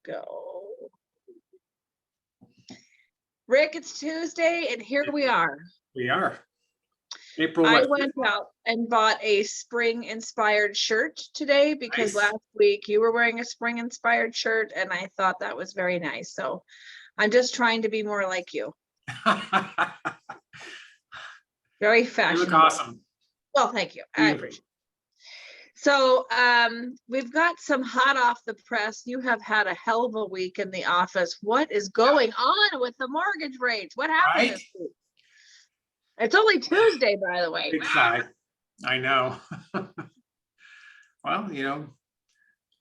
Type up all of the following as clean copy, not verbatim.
go. Rick, it's Tuesday, and here we are. We are. April. I went out and bought a spring-inspired shirt today because Nice. last week you were wearing a spring-inspired shirt, and I thought that was very nice. So I'm just trying to be more like you. Very You fashionable. look awesome. Well, thank you. I appreciate it. So we've got some hot off the press. You have had a hell of a week in the office. What is going on with the mortgage rates? What happened this week? It's only Tuesday, by the way. I know. Well,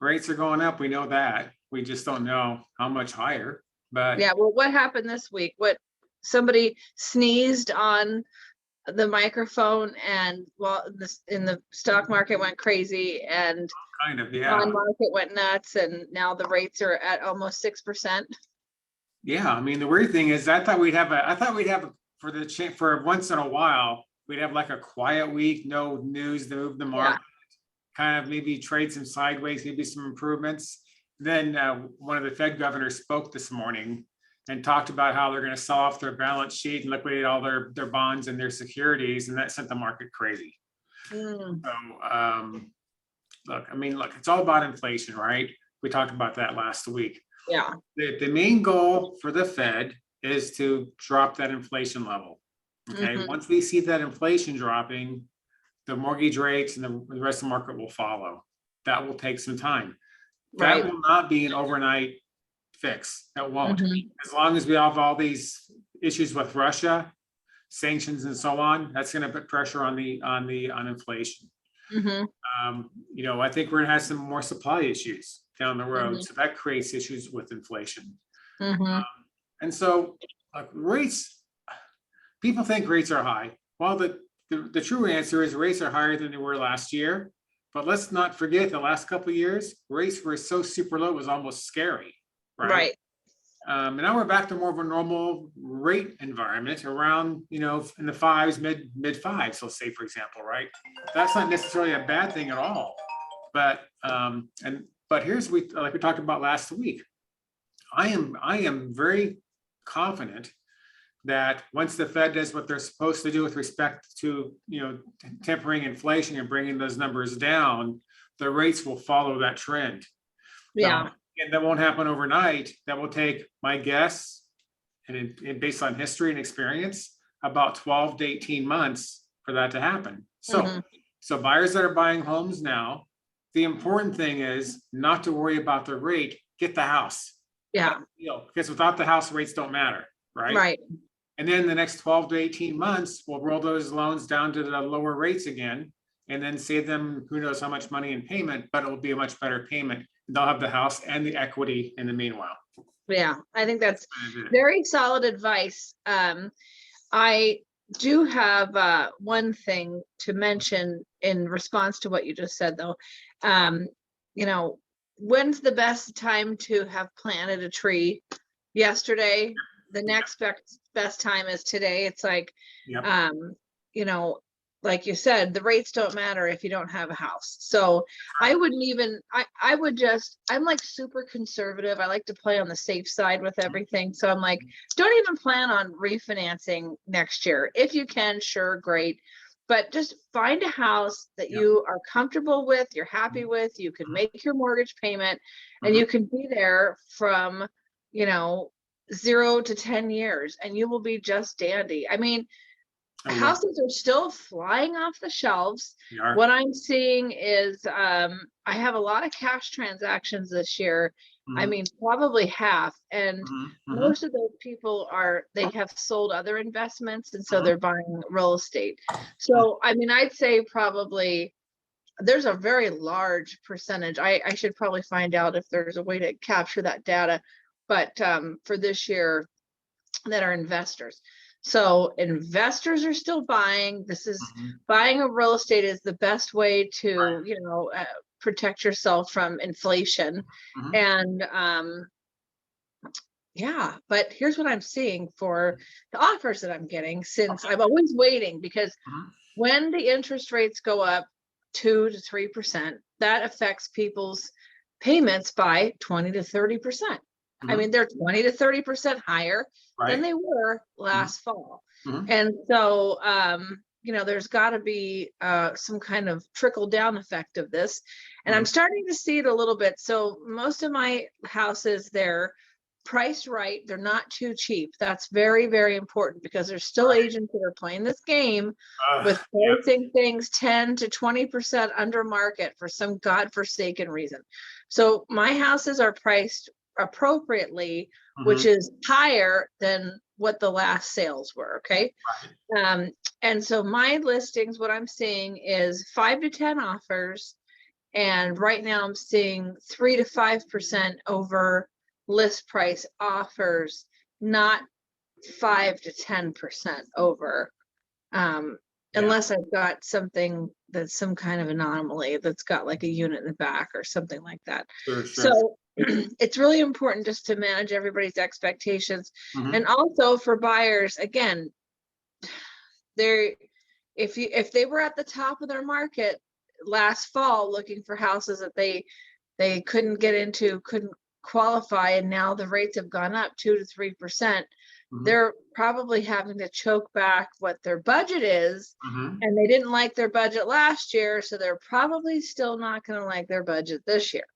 rates are going up. We know that. We just don't know how much higher. But yeah, well, what happened this week? Somebody sneezed on the microphone, and in the stock market went crazy, and kind of, bond market went nuts, and now the rates are at almost 6%. Yeah, I mean, the weird thing is, I thought we'd have for once in a while, we'd have like a quiet week, no news to move the market, kind of maybe trade some sideways, maybe some improvements. Then one of the Fed governors spoke this morning and talked about how they're going to sell off their balance sheet and liquidate all their bonds and their securities, and that sent the market crazy. So, look, it's all about inflation, right? We talked about that last week. Yeah. The main goal for the Fed is to drop that inflation level. Okay. Once we see that inflation dropping, the mortgage rates and the rest of the market will follow. That will take some time. That will not be an overnight fix. That won't. As long as we have all these issues with Russia, sanctions and so on, that's going to put pressure on inflation. I think we're going to have some more supply issues down the road. So that creates issues with inflation. And so rates, people think rates are high. Well, the true answer is rates are higher than they were last year. But let's not forget the last couple of years, rates were so super low, it was almost scary. Right. And now we're back to more of a normal rate environment around, in the fives, mid fives, let's say, for example, right? That's not necessarily a bad thing at all. But here's like we talked about last week. I am very confident that once the Fed does what they're supposed to do with respect to, tempering inflation and bringing those numbers down, the rates will follow that trend. Yeah. And that won't happen overnight. That will take, my guess, and based on history and experience, about 12 to 18 months for that to happen. So, so buyers that are buying homes now, the important thing is not to worry about the rate, get the house. Yeah. Because without the house, rates don't matter, right? Right. And then the next 12 to 18 months, we'll roll those loans down to the lower rates again, and then save them who knows how much money in payment, but it'll be a much better payment. They'll have the house and the equity in the meanwhile. Yeah, I think that's very solid advice. I do have one thing to mention in response to what you just said, though. When's the best time to have planted a tree? Yesterday. The next best time is today. It's like, like you said, the rates don't matter if you don't have a house. So I wouldn't even, I'm like super conservative. I like to play on the safe side with everything. So I'm like, don't even plan on refinancing next year. If you can, sure, great. But just find a house that you are comfortable with, you're happy with, you can make your mortgage payment, and you can be there from, 0 to 10 years, and you will be just dandy. I mean, houses are still flying off the shelves. What I'm seeing is I have a lot of cash transactions this year. I mean, probably half. And most of those people they have sold other investments, and so they're buying real estate. So, I mean, I'd say probably there's a very large percentage. I should probably find out if there's a way to capture that data. But for this year, that are investors. So investors are still buying. This is buying a real estate is the best way to, protect yourself from inflation. And but here's what I'm seeing for the offers that I'm getting, since I'm always waiting, because when the interest rates go up 2 to 3%, that affects people's payments by 20 to 30%. I Mhm. mean, they're 20 to 30% higher than Right. they were last fall. Mhm. And so, you know, there's got to be some kind of trickle down effect of this. And I'm Mhm. starting to see it a little bit. So most of my houses, they're priced right. They're not too cheap. That's very, very important because there's still Right. agents that are playing this game with Yeah. pricing things 10 to 20% under market for some godforsaken reason. So my houses are priced appropriately, which Mhm. is higher than what the last sales were. Okay. Right. And so my listings, what I'm seeing is 5 to 10 offers. And right now I'm seeing 3 to 5% over list price offers, not 5 to 10% over. Yeah. Unless I've got something that's some kind of anomaly that's got like a unit in the back or something like that. Sure. Sure. So it's really important just to manage everybody's expectations. Mhm. And also for buyers, again, they're if they were at the top of their market last fall looking for houses that they couldn't get into, couldn't qualify, and now the rates have gone up 2 to 3%, Mhm. they're probably having to choke back what their budget is, Mhm. and they didn't like their budget last year, so they're probably still not going to like their budget this year.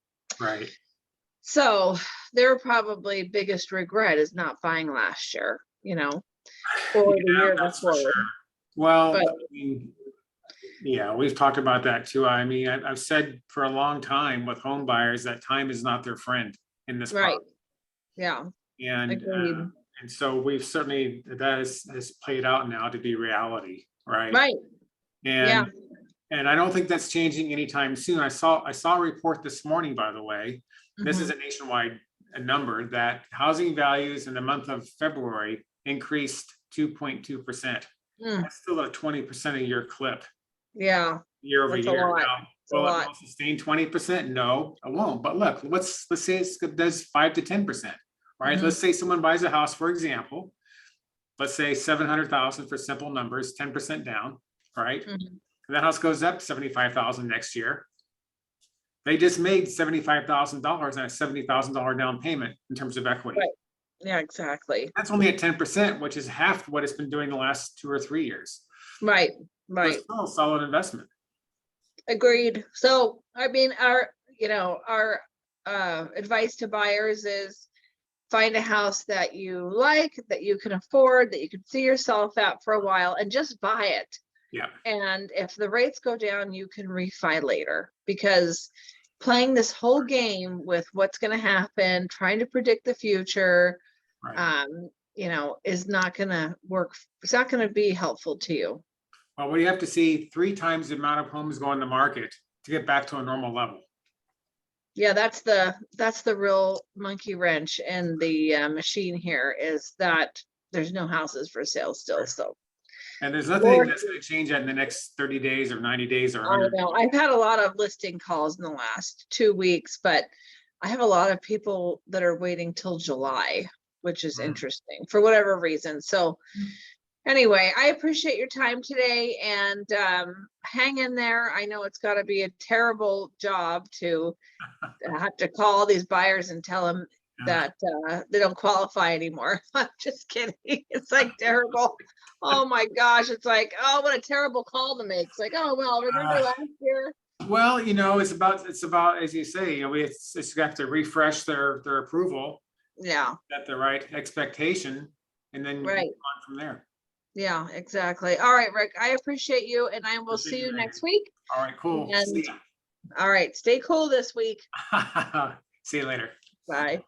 Right. So their probably biggest regret is not buying last year, you know, or the Yeah, year that's for before. sure. Well, But I mean, yeah, we've talked about that too. I mean, I've said for a long time with home buyers that time is not their friend in this right, product. yeah, And agreed. and so we've certainly that has played out now to be reality, right? Right, yeah. And I don't think that's changing anytime soon. I saw a report this morning, by the way. This is Mhm. a nationwide number that housing values in the month of February increased 2.2%. Mm, That's still a 20% a year clip yeah, year over that's a year. lot. Now, It's a lot. will it sustain 20%? No, it won't. But look, let's say it does 5 to 10%, right? Mhm, Let's say someone buys a house, for example, let's say 700,000 for simple numbers, 10% down, right? mhm. And that house goes up 75,000 next year. They just made $75,000 on a $70,000 down payment in terms of equity. Right, yeah, exactly. That's only at 10%, which is half what it's been doing the last 2 or 3 years. Right, So it's right. still a solid investment. Agreed. So, I mean, our advice to buyers is find a house that you like, that you can afford, that you can see yourself at for a while, and just buy it. Yeah. And if the rates go down, you can refi later, because playing this whole game with what's going to happen, trying to predict the future, Right. you know, is not going to work. It's not going to be helpful to you. Well, we have to see 3 times the amount of homes go on the market to get back to a normal level. Yeah, that's the real monkey wrench in the machine here, is that there's no houses for sale still. So And there's nothing Lord, that's going to change that in the next 30 days or 90 days or I 100. know I've had a lot of listing calls in the last 2 weeks, but I have a lot of people that are waiting till July, which is Mhm. interesting for whatever reason. So anyway, I appreciate your time today, and hang in there. I know it's got to be a terrible job to have to call these buyers and tell them Yeah. that they don't qualify anymore. I'm just kidding. It's like terrible. Oh my gosh. It's like, oh, what a terrible call to make. It's like, oh, well, remember Uh, last year? well, it's about as you say, it's have to refresh their approval, Yeah, at the right expectation, and then move right. on from there. Yeah, exactly. All right, Rick, I appreciate you, and I will Appreciate see you, you Megan. next week. All right, cool. And See all right, stay cool this week. ya. See you later. Bye.